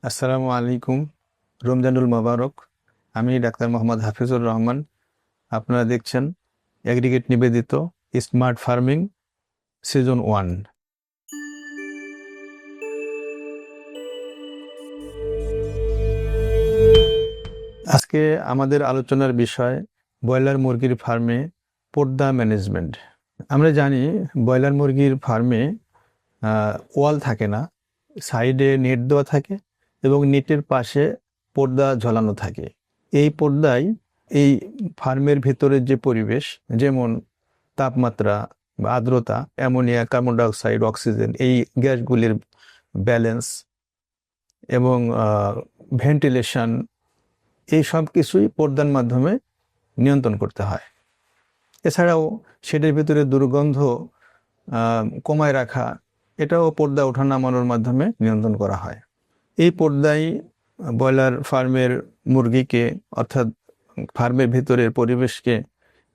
আসসালামু আলাইকুম। রমজানুল মোবারক। আমি ডাক্তার মোহাম্মদ হাফিজুর রহমান। আপনারা দেখছেন এগ্রিগেট নিবেদিত স্মার্ট ফার্মিং সিজন 1। আজকে আমাদের আলোচনার বিষয় ব্রয়লার মুরগির ফার্মে পর্দা ম্যানেজমেন্ট। আমরা জানি ব্রয়লার মুরগির ফার্মে ওয়াল থাকে না, সাইডে নেট দেওয়া থাকে এবং নেটের পাশে পর্দা ঝোলানো থাকে। এই পর্দায় এই ফার্মের ভেতরের যে পরিবেশ, যেমন তাপমাত্রা বা আর্দ্রতা, অ্যামোনিয়া, কার্বন ডাইঅক্সাইড, অক্সিজেন, এই গ্যাসগুলির ব্যালেন্স এবং ভেন্টিলেশন, এই সব কিছুই পর্দার মাধ্যমে নিয়ন্ত্রণ করতে হয়। এছাড়াও সেটার ভিতরে দুর্গন্ধ কমায় রাখা, এটাও পর্দা ওঠা নামানোর মাধ্যমে নিয়ন্ত্রণ করা হয়। এই পর্দায় ব্রয়লার ফার্মের মুরগিকে, অর্থাৎ ফার্মের ভিতরের পরিবেশকে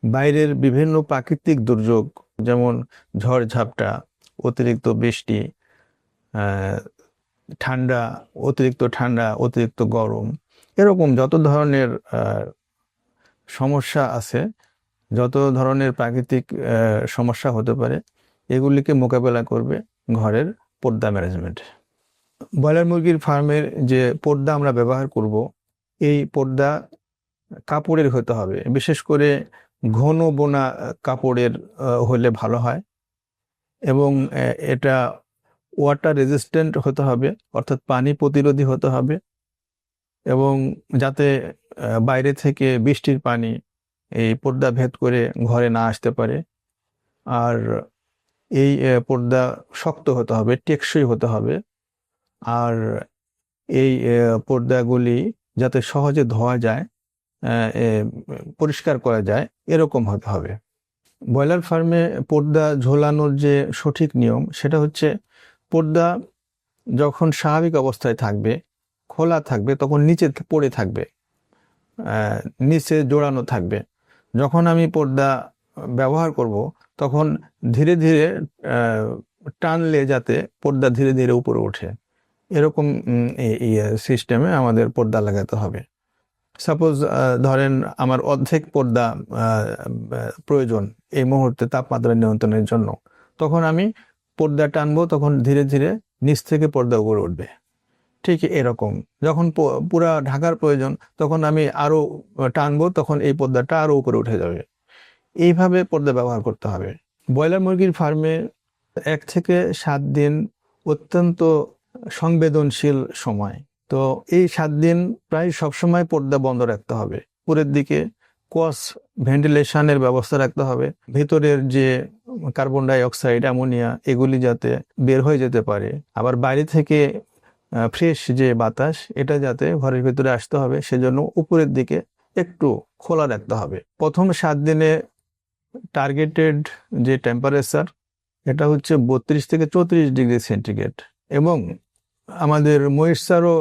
বাইরের বিভিন্ন প্রাকৃতিক দুর্যোগ, যেমন ঝড় ঝাপটা, অতিরিক্ত বৃষ্টি, ঠান্ডা, অতিরিক্ত গরম, এরকম যত ধরনের সমস্যা আছে, যত ধরনের প্রাকৃতিক সমস্যা হতে পারে, এগুলিকে মোকাবেলা করবে ঘরের পর্দা ম্যানেজমেন্ট। ব্রয়লার মুরগির ফার্মের যে পর্দা আমরা ব্যবহার করব, এই পর্দা কাপড়ের হতে হবে, বিশেষ করে ঘন বোনা কাপড়ের হলে ভালো হয় এবং এটা ওয়াটার রেজিস্ট্যান্ট হতে হবে, অর্থাৎ পানি প্রতিরোধী হতে হবে, এবং যাতে বাইরে থেকে বৃষ্টির পানি এই পর্দা ভেদ করে ঘরে না আসতে পারে। আর এই পর্দা শক্ত হতে হবে, টেকসই হতে হবে। আর এই পর্দাগুলি যাতে সহজে ধোয়া যায়, পরিষ্কার করা যায়, এরকম হতে হবে। ব্রয়লার ফার্মে পর্দা ঝোলানোর যে সঠিক নিয়ম, সেটা হচ্ছে পর্দা যখন স্বাভাবিক অবস্থায় থাকবে, খোলা থাকবে, তখন নিচে পড়ে থাকবে, নিচে জোড়ানো থাকবে। যখন আমি পর্দা ব্যবহার করব, তখন ধীরে ধীরে টানলে যাতে পর্দা ধীরে ধীরে উপরে ওঠে, এরকম সিস্টেমে আমাদের পর্দা লাগাতে হবে। সাপোজ ধরেন আমার অর্ধেক পর্দা প্রয়োজন এই মুহূর্তে তাপমাত্রা নিয়ন্ত্রণের জন্য, তখন আমি পর্দা টানবো, তখন ধীরে ধীরে নিচ থেকে পর্দা উপরে উঠবে। ঠিক এরকম যখন পুরা ঢাকার প্রয়োজন, তখন আমি আরো টানবো, তখন এই পর্দাটা আরো উপরে উঠে যাবে। এইভাবে পর্দা ব্যবহার করতে হবে। ব্রয়লার মুরগির ফার্মে 1 থেকে 7 দিন অত্যন্ত সংবেদনশীল সময়। তো এই 7 দিন প্রায় সবসময় পর্দা বন্ধ রাখতে হবে। উপরের দিকে ক্রস ভেন্টিলেশনের ব্যবস্থা রাখতে হবে। ভেতরের যে কার্বন ডাই অক্সাইড, অ্যামোনিয়া, এগুলি যাতে বের হয়ে যেতে পারে। আবার বাইরে থেকে ফ্রেশ যে বাতাস, এটা যাতে ঘরের ভিতরে আসতে হবে, সেজন্য উপরের দিকে একটু খোলা রাখতে হবে। প্রথম 7 দিনে টার্গেটেড যে টেম্পারেচার, এটা হচ্ছে 32 থেকে 34 ডিগ্রি সেন্টিগ্রেড, এবং আমাদের ময়েশ্চারও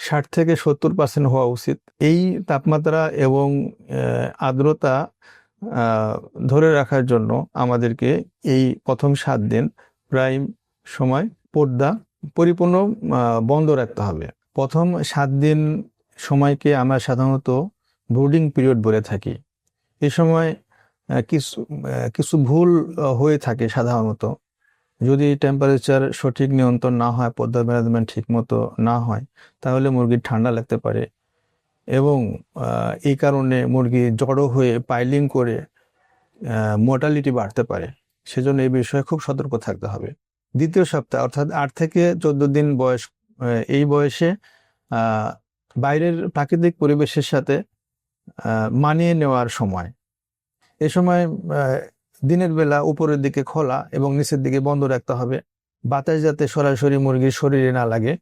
60 থেকে 70% হওয়া উচিত। এই তাপমাত্রা এবং আর্দ্রতা ধরে রাখার জন্য আমাদেরকে এই প্রথম 7 দিন প্রায় সময় পর্দা পরিপূর্ণ বন্ধ রাখতে হবে। প্রথম 7 দিন সময়কে আমরা সাধারণত ব্রুডিং পিরিয়ড বলে থাকি। এই সময় কিছু ভুল হয়ে থাকে সাধারণত। যদি টেম্পারেচার সঠিক নিয়ন্ত্রণ না হয়, পর্দা ম্যানেজমেন্ট ঠিক মতো না হয়, তাহলে মুরগির ঠান্ডা লাগতে পারে এবং এই কারণে মুরগি জড়ো হয়ে পাইলিং করে মর্টালিটি বাড়তে পারে। সেজন্য এই বিষয়ে খুব সতর্ক থাকতে হবে। দ্বিতীয় সপ্তাহ, অর্থাৎ 8 থেকে 14 দিন বয়স, এই বয়সে বাইরের প্রাকৃতিক পরিবেশের সাথে মানিয়ে নেওয়ার সময়। এ সময় দিনের বেলা উপরের দিকে খোলা এবং নিচের দিকে বন্ধ রাখতে হবে। বাতাস যাতে সরাসরি মুরগির শরীরে না লাগে,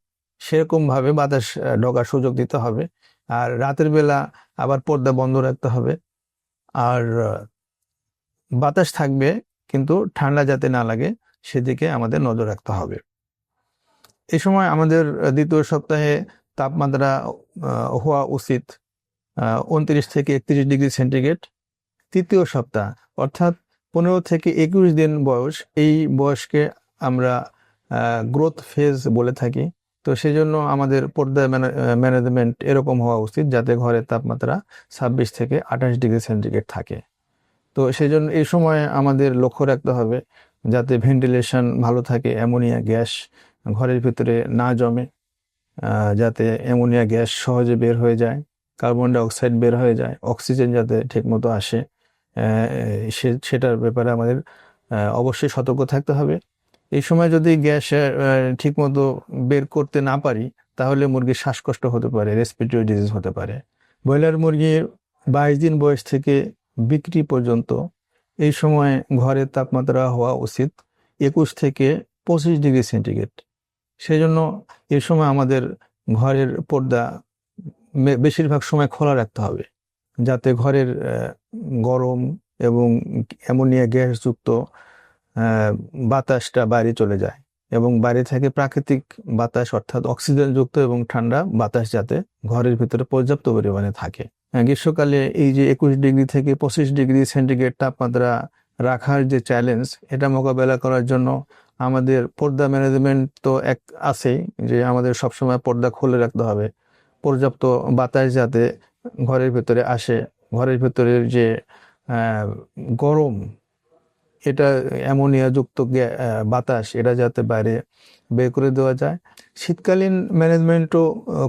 সেরকম ভাবে বাতাস ঢোকার সুযোগ দিতে হবে। আর রাতের বেলা আবার পর্দা বন্ধ রাখতে হবে। আর বাতাস থাকবে, কিন্তু ঠান্ডা যাতে না লাগে, সেদিকে আমাদের নজর রাখতে হবে। এই সময় আমাদের দ্বিতীয় সপ্তাহে তাপমাত্রা হওয়া উচিত 29 থেকে 31 ডিগ্রি সেন্টিগ্রেড। তৃতীয় সপ্তাহ, অর্থাৎ 15 থেকে 21 দিন বয়স, এই বয়সকে আমরা গ্রোথ ফেজ বলে থাকি। তো সেই জন্য আমাদের পর্দা ম্যানেজমেন্ট এরকম হওয়া উচিত যাতে ঘরের তাপমাত্রা 26 থেকে 28 ডিগ্রি সেন্টিগ্রেড থাকে। তো সেই জন্য এই সময় আমাদের লক্ষ্য রাখতে হবে যাতে ভেন্টিলেশন ভালো থাকে, অ্যামোনিয়া গ্যাস ঘরের ভিতরে না জমে, যাতে অ্যামোনিয়া গ্যাস সহজে বের হয়ে যায়, কার্বন ডাই অক্সাইড বের হয়ে যায়, অক্সিজেন যাতে ঠিকমতো আসে, সেটার ব্যাপারে আমাদের অবশ্যই সতর্ক থাকতে হবে। এই সময় যদি গ্যাস ঠিকমতো বের করতে না পারি তাহলে মুরগির শ্বাসকষ্ট হতে পারে, রেসপিরেটরি ডিজিজ হতে পারে। ব্রয়লার মুরগির 22 দিন বয়স থেকে বিক্রি পর্যন্ত এই সময় ঘরের তাপমাত্রা হওয়া উচিত 21 থেকে 25 ডিগ্রি সেন্টিগ্রেড। সেই জন্য এই সময় আমাদের ঘরের পর্দা বেশিরভাগ সময় খোলা রাখতে হবে যাতে ঘরের গরম এবং অ্যামোনিয়া গ্যাসযুক্ত বাতাসটা বাইরে চলে যায় এবং বাইরে থেকে প্রাকৃতিক বাতাস অর্থাৎ অক্সিজেনযুক্ত এবং ঠান্ডা বাতাস যাতে ঘরের ভিতরে পর্যাপ্ত পরিমাণে থাকে। গ্রীষ্মকালে এই যে 21 ডিগ্রি থেকে 25 ডিগ্রি সেন্টিগ্রেড তাপমাত্রা রাখার যে চ্যালেঞ্জ, এটা মোকাবেলা করার জন্য আমাদের পর্দা ম্যানেজমেন্ট তো এক আছেই, যে আমাদের সবসময় পর্দা খুলে রাখতে হবে, পর্যাপ্ত বাতাস যাতে ঘরের ভেতরে আসে, ঘরের ভেতরের যে গরম এটা অ্যামোনিয়াযুক্ত বাতাস এটা যাতে বাইরে বের করে দেওয়া যায়। শীতকালীন ম্যানেজমেন্টও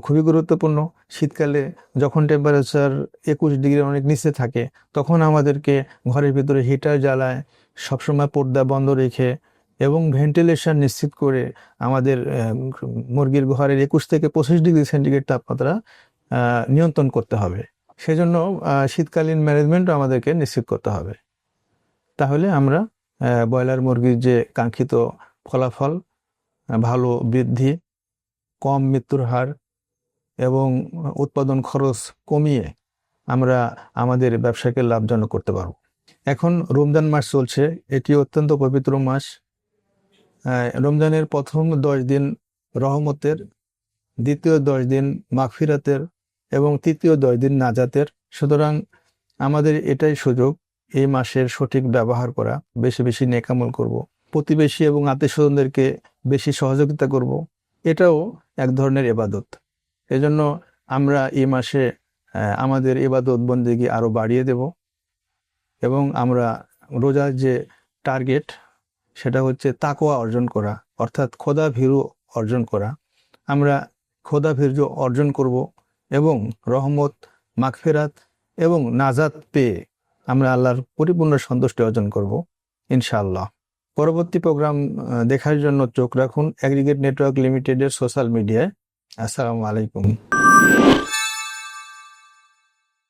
খুবই গুরুত্বপূর্ণ। শীতকালে যখন টেম্পারেচার 21 ডিগ্রির অনেক নিচে থাকে তখন আমাদেরকে ঘরের ভিতরে হিটার জ্বালায় সবসময় পর্দা বন্ধ রেখে এবং ভেন্টিলেশন নিশ্চিত করে আমাদের মুরগির ঘরের 21 থেকে 25 ডিগ্রি সেন্টিগ্রেড তাপমাত্রা নিয়ন্ত্রণ করতে হবে। সেজন্য শীতকালীন ম্যানেজমেন্টও আমাদেরকে নিশ্চিত করতে হবে। তাহলে আমরা ব্রয়লার মুরগির যে কাঙ্ক্ষিত ফলাফল, ভালো বৃদ্ধি, কম মৃত্যুর হার এবং উৎপাদন খরচ কমিয়ে আমরা আমাদের ব্যবসাকে লাভজনক করতে পারব। এখন রমজান মাস চলছে, এটি অত্যন্ত পবিত্র মাস। রমজানের প্রথম 10 দিন রহমতের, দ্বিতীয় 10 দিন মাগফিরাতের এবং তৃতীয় 10 দিন নাজাতের। সুতরাং আমাদের এটাই সুযোগ এই মাসের সঠিক ব্যবহার করা, বেশি বেশি নেকামল করব, প্রতিবেশী এবং আত্মীয়স্বজনদেরকে বেশি সহযোগিতা করব। এটাও এক ধরনের ইবাদত। এজন্য আমরা এই মাসে আমাদের ইবাদত বন্দেগী আরো বাড়িয়ে দেব এবং আমরা রোজার যে টার্গেট সেটা হচ্ছে তাকওয়া অর্জন করা, অর্থাৎ খোদা ভীরু অর্জন করা। আমরা খোদা ভীরু অর্জন করব এবং রহমত, মাগফিরাত এবং নাজাত পেয়ে আমরা আল্লাহর পরিপূর্ণ সন্তুষ্টি অর্জন করব ইনশাআল্লাহ। পরবর্তী প্রোগ্রাম দেখার জন্য চোখ রাখুন এগ্রিগেট নেটওয়ার্ক লিমিটেডের সোশ্যাল মিডিয়ায়। আসসালামু আলাইকুম।